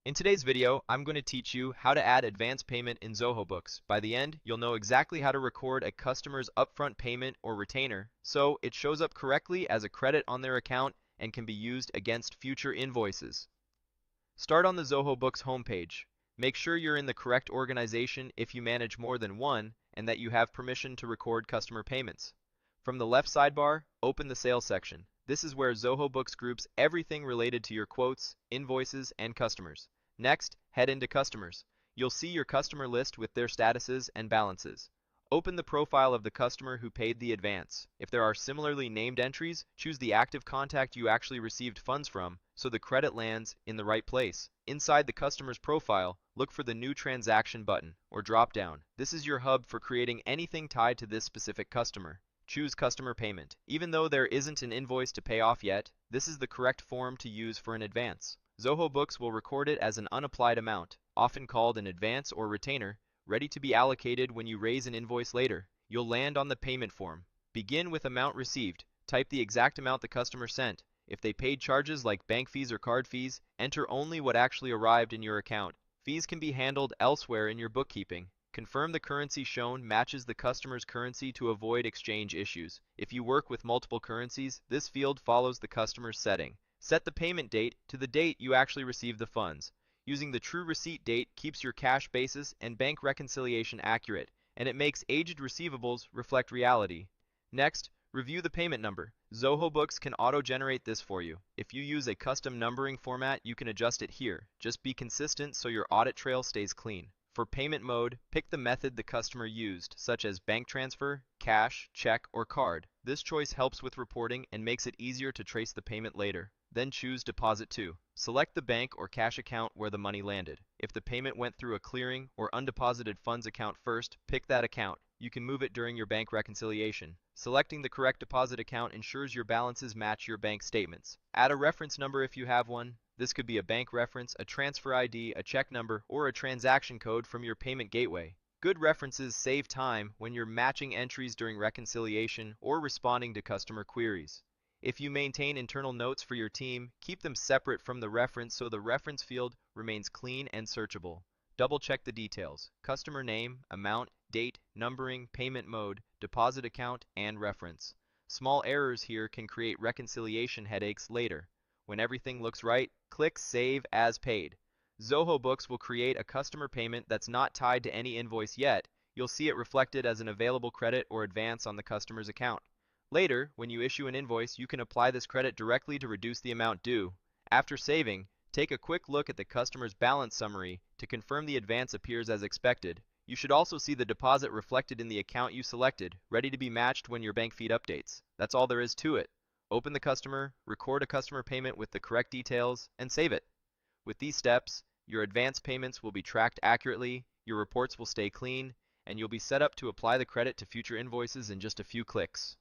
In today's video, I'm going to teach you how to add advance payment in Zoho Books. By the end, you'll know exactly how to record a customer's upfront payment or retainer so it shows up correctly as a credit on their account and can be used against future invoices. Start on the Zoho Books homepage. Make sure you're in the correct organization if you manage more than one and that you have permission to record customer payments. From the left sidebar, open the Sales section. This is where Zoho Books groups everything related to your quotes, invoices, and customers. Next, head into Customers. You'll see your customer list with their statuses and balances. Open the profile of the customer who paid the advance. If there are similarly named entries, choose the active contact you actually received funds from so the credit lands in the right place. Inside the customer's profile, look for the New Transaction button or drop-down. This is your hub for creating anything tied to this specific customer. Choose Customer Payment. Even though there isn't an invoice to pay off yet, this is the correct form to use for an advance. Zoho Books will record it as an unapplied amount, often called an advance or retainer, ready to be allocated when you raise an invoice later. You'll land on the payment form. Begin with amount received. Type the exact amount the customer sent. If they paid charges like bank fees or card fees, enter only what actually arrived in your account. Fees can be handled elsewhere in your bookkeeping. Confirm the currency shown matches the customer's currency to avoid exchange issues. If you work with multiple currencies, this field follows the customer's setting. Set the payment date to the date you actually receive the funds. Using the true receipt date keeps your cash basis and bank reconciliation accurate, and it makes aged receivables reflect reality. Next, review the payment number. Zoho Books can auto-generate this for you. If you use a custom numbering format, you can adjust it here. Just be consistent so your audit trail stays clean. For payment mode, pick the method the customer used, such as bank transfer, cash, check, or card. This choice helps with reporting and makes it easier to trace the payment later. Then choose Deposit To. Select the bank or cash account where the money landed. If the payment went through a clearing or undeposited funds account first, pick that account. You can move it during your bank reconciliation. Selecting the correct deposit account ensures your balances match your bank statements. Add a reference number if you have one. This could be a bank reference, a transfer ID, a check number, or a transaction code from your payment gateway. Good references save time when you're matching entries during reconciliation or responding to customer queries. If you maintain internal notes for your team, keep them separate from the reference so the reference field remains clean and searchable. Double-check the details: customer name, amount, date, numbering, payment mode, deposit account, and reference. Small errors here can create reconciliation headaches later. When everything looks right, click Save as Paid. Zoho Books will create a customer payment that's not tied to any invoice yet. You'll see it reflected as an available credit or advance on the customer's account. Later, when you issue an invoice, you can apply this credit directly to reduce the amount due. After saving, take a quick look at the customer's balance summary to confirm the advance appears as expected. You should also see the deposit reflected in the account you selected, ready to be matched when your bank feed updates. That's all there is to it. Open the customer, record a customer payment with the correct details, and save it. With these steps, your advance payments will be tracked accurately, your reports will stay clean, and you'll be set up to apply the credit to future invoices in just a few clicks.